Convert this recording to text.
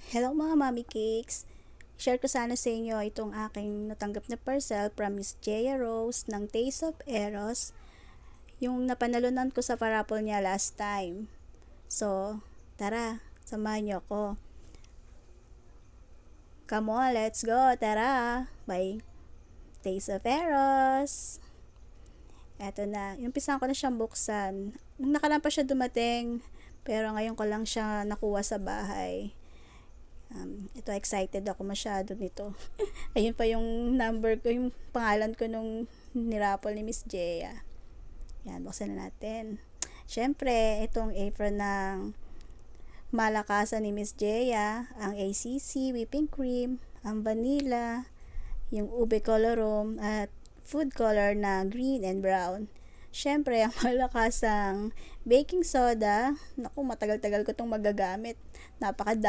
Hello mga mommy cakes! Share ko sana sa inyo itong aking natanggap na parcel from Miss Jaya Rose ng Taste of Eros, yung napanalunan ko sa parapol niya last time. So, tara, samahan niyo ako. Come on, let's go! Tara! By Taste of Eros! Eto na, umpisahan ko na siyang buksan. Nung nakaraan pa siya dumating, pero ngayon ko lang siya nakuha sa bahay. Ito, excited ako masyado nito. Ayun pa yung number ko, yung pangalan ko nung nirapol ni Miss Jaya. Yan, buksan na natin. Syempre, itong apron ng malakasan ni Miss Jaya, ang ACC whipping cream, ang vanilla, yung ube colorum, at food color na green and brown. Syempre, ang malakasang baking soda. Naku, matagal-tagal ko itong magagamit. Napakadami.